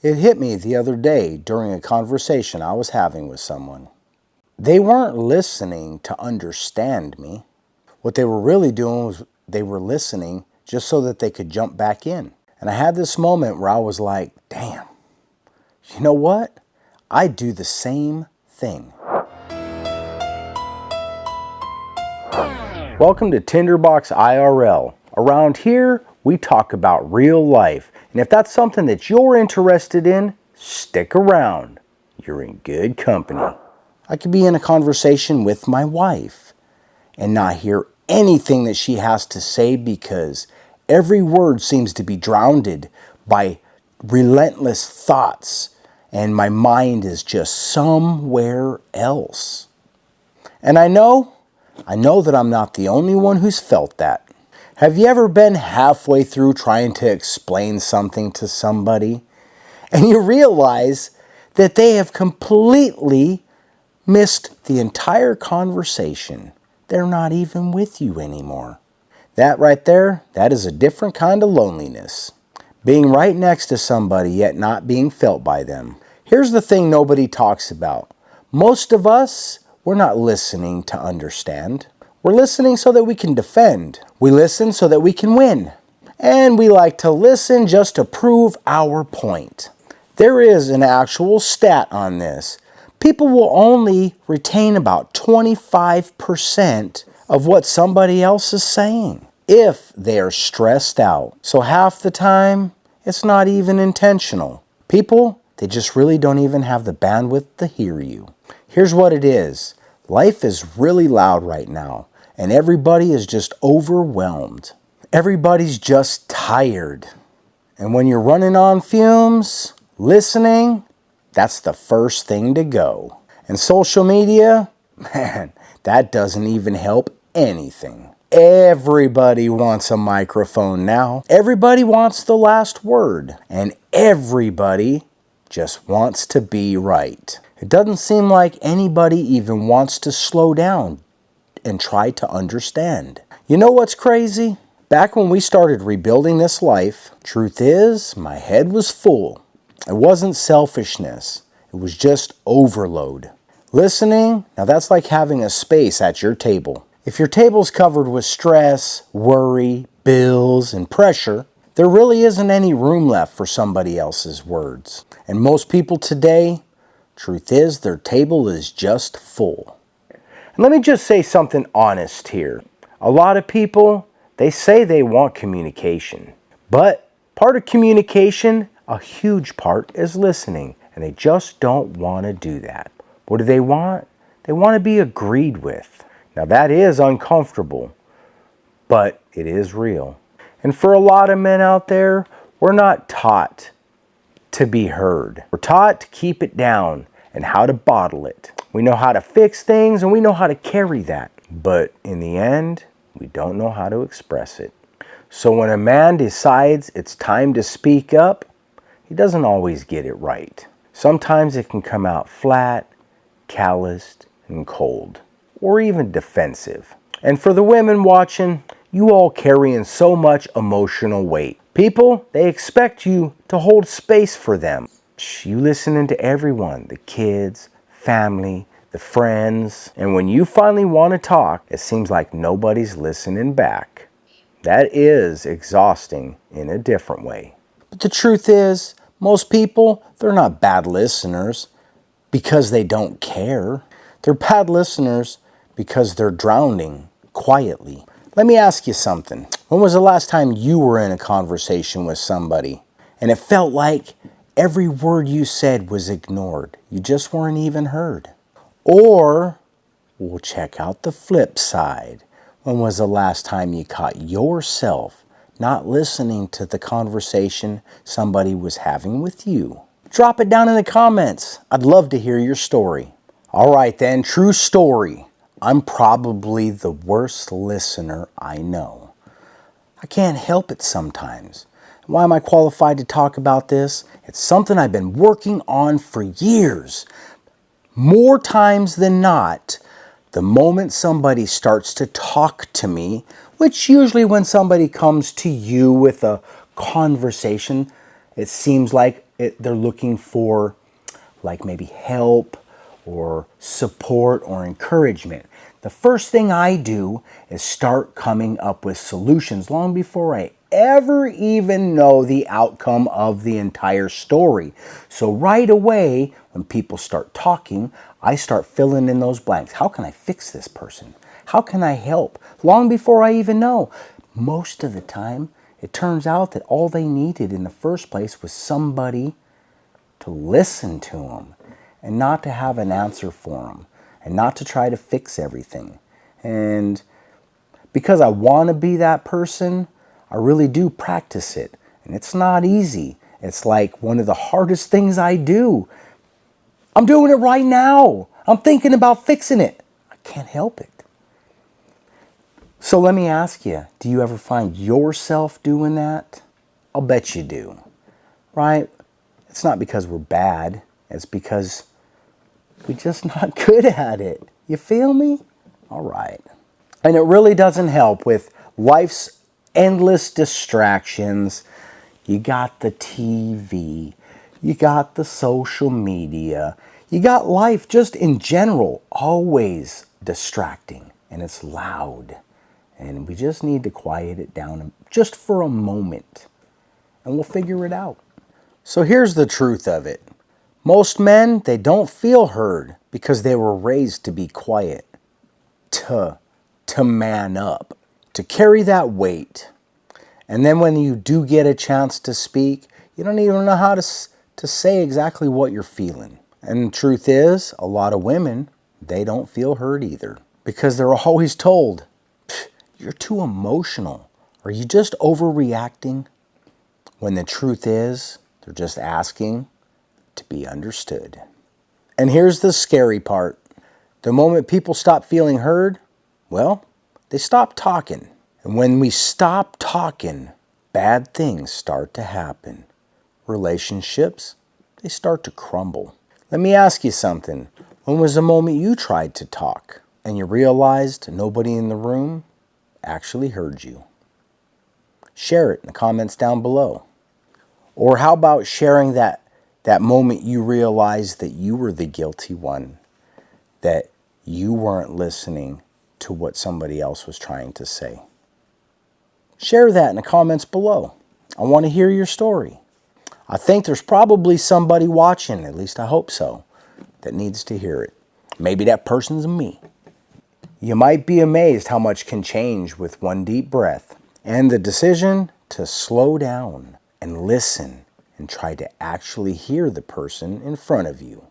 It hit me the other day during a conversation I was having with someone. They weren't listening to understand me. What they were really doing was they were listening just so that they could jump back in. And I had this moment where I was like, damn, you know what? I do the same thing. Welcome to Tinderbox IRL. Around here, we talk about real life. And if that's something that you're interested in, stick around. You're in good company. I could be in a conversation with my wife and not hear anything that she has to say because every word seems to be drowned by relentless thoughts and my mind is just somewhere else. And I know that I'm not the only one who's felt that. Have you ever been halfway through trying to explain something to somebody and you realize that they have completely missed the entire conversation? They're not even with you anymore. That right there, that is a different kind of loneliness. Being right next to somebody yet not being felt by them. Here's the thing nobody talks about. Most of us, we're not listening to understand. We're listening so that we can defend. We listen so that we can win. And we like to listen just to prove our point. There is an actual stat on this. People will only retain about 25% of what somebody else is saying if they are stressed out. So half the time, it's not even intentional. People, they just really don't even have the bandwidth to hear you. Here's what it is. Life is really loud right now, and everybody is just overwhelmed. Everybody's just tired. And when you're running on fumes, listening, that's the first thing to go. And social media, man, that doesn't even help anything. Everybody wants a microphone now. Everybody wants the last word. And everybody just wants to be right. It doesn't seem like anybody even wants to slow down and try to understand. You know what's crazy? Back when we started rebuilding this life, truth is, my head was full. It wasn't selfishness. It was just overload. Listening, now that's like having a space at your table. If your table's covered with stress, worry, bills, and pressure, there really isn't any room left for somebody else's words. And most people today, truth is, their table is just full. And let me just say something honest here. A lot of people, they say they want communication. But part of communication, a huge part, is listening. And they just don't want to do that. What do they want? They want to be agreed with. Now that is uncomfortable, but it is real. And for a lot of men out there, we're not taught to be heard. We're taught to keep it down and how to bottle it. We know how to fix things and we know how to carry that. But in the end, we don't know how to express it. So when a man decides it's time to speak up, he doesn't always get it right. Sometimes it can come out flat, calloused, and cold, or even defensive. And for the women watching, you all carrying so much emotional weight. People, they expect you to hold space for them. You listening to everyone, the kids, family, the friends. And when you finally want to talk, it seems like nobody's listening back. That is exhausting in a different way. But the truth is, most people, they're not bad listeners because they don't care. They're bad listeners because they're drowning quietly. Let me ask you something. When was the last time you were in a conversation with somebody and it felt like every word you said was ignored? You just weren't even heard. Or we'll check out the flip side. When was the last time you caught yourself not listening to the conversation somebody was having with you? Drop it down in the comments. I'd love to hear your story. All right then, true story. I'm probably the worst listener I know. I can't help it sometimes. Why am I qualified to talk about this? It's something I've been working on for years. More times than not, the moment somebody starts to talk to me, which usually when somebody comes to you with a conversation, it seems like they're looking for like maybe help or support or encouragement. The first thing I do is start coming up with solutions long before I ever even know the outcome of the entire story. So right away, when people start talking, I start filling in those blanks. How can I fix this person? How can I help? Long before I even know. Most of the time, it turns out that all they needed in the first place was somebody to listen to them and not to have an answer for them and not to try to fix everything. And because I want to be that person, I really do practice it. And it's not easy. It's like one of the hardest things I do. I'm doing it right now. I'm thinking about fixing it. I can't help it. So let me ask you, do you ever find yourself doing that? I'll bet you do, right? It's not because we're bad. It's because we're just not good at it. You feel me? All right. And it really doesn't help with life's endless distractions. You got the TV. You got the social media. You got life just in general, always distracting. And it's loud. And we just need to quiet it down just for a moment. And we'll figure it out. So here's the truth of it. Most men, they don't feel heard because they were raised to be quiet, to man up, to carry that weight. And then when you do get a chance to speak, you don't even know how to say exactly what you're feeling. And the truth is, a lot of women, they don't feel heard either because they're always told, you're too emotional. Are you just overreacting? When the truth is, they're just asking to be understood. And here's the scary part. The moment people stop feeling heard, well, they stop talking. And when we stop talking, bad things start to happen. Relationships, they start to crumble. Let me ask you something. When was the moment you tried to talk and you realized nobody in the room actually heard you? Share it in the comments down below. Or how about sharing that moment you realized that you were the guilty one, that you weren't listening to what somebody else was trying to say? Share that in the comments below. I want to hear your story. I think there's probably somebody watching, at least I hope so, that needs to hear it. Maybe that person's me. You might be amazed how much can change with one deep breath and the decision to slow down and listen and try to actually hear the person in front of you.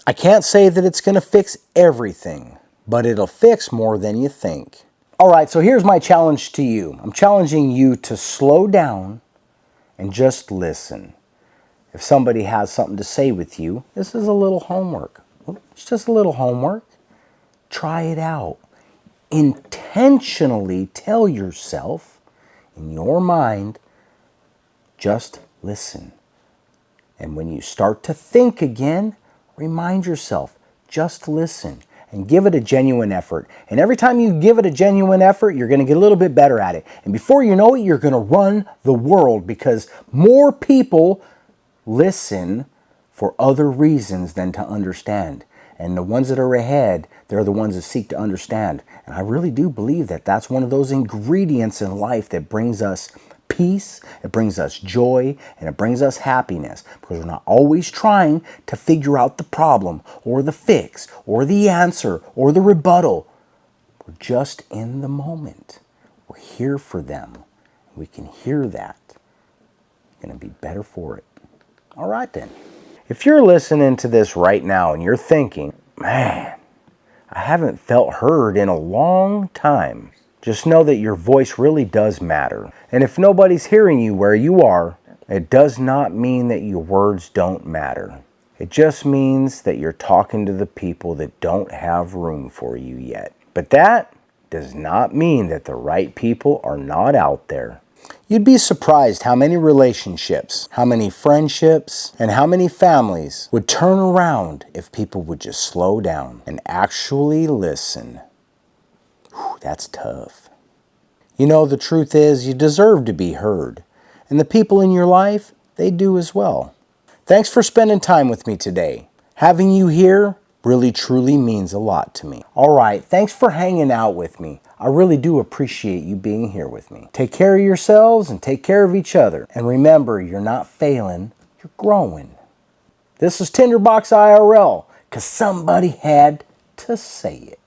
I can't say that it's going to fix everything, but it'll fix more than you think. All right, so here's my challenge to you. I'm challenging you to slow down and just listen. If somebody has something to say with you, this is a little homework. It's just a little homework. Try it out. Intentionally tell yourself in your mind, just listen. And when you start to think again, remind yourself, just listen and give it a genuine effort. And every time you give it a genuine effort, you're going to get a little bit better at it. And before you know it, you're going to run the world because more people listen for other reasons than to understand. And the ones that are ahead, they're the ones that seek to understand. And I really do believe that that's one of those ingredients in life that brings us peace, it brings us joy, and it brings us happiness. Because we're not always trying to figure out the problem, or the fix, or the answer, or the rebuttal. We're just in the moment. We're here for them. We can hear that. You're going to be better for it. All right then. If you're listening to this right now and you're thinking, man, I haven't felt heard in a long time, just know that your voice really does matter. And if nobody's hearing you where you are, it does not mean that your words don't matter. It just means that you're talking to the people that don't have room for you yet. But that does not mean that the right people are not out there. You'd be surprised how many relationships, how many friendships, and how many families would turn around if people would just slow down and actually listen. Whew, that's tough. You know, the truth is you deserve to be heard. And the people in your life, they do as well. Thanks for spending time with me today. Having you here really truly means a lot to me. All right, thanks for hanging out with me. I really do appreciate you being here with me. Take care of yourselves and take care of each other. And remember, you're not failing, you're growing. This is Tinderbox IRL, because somebody had to say it.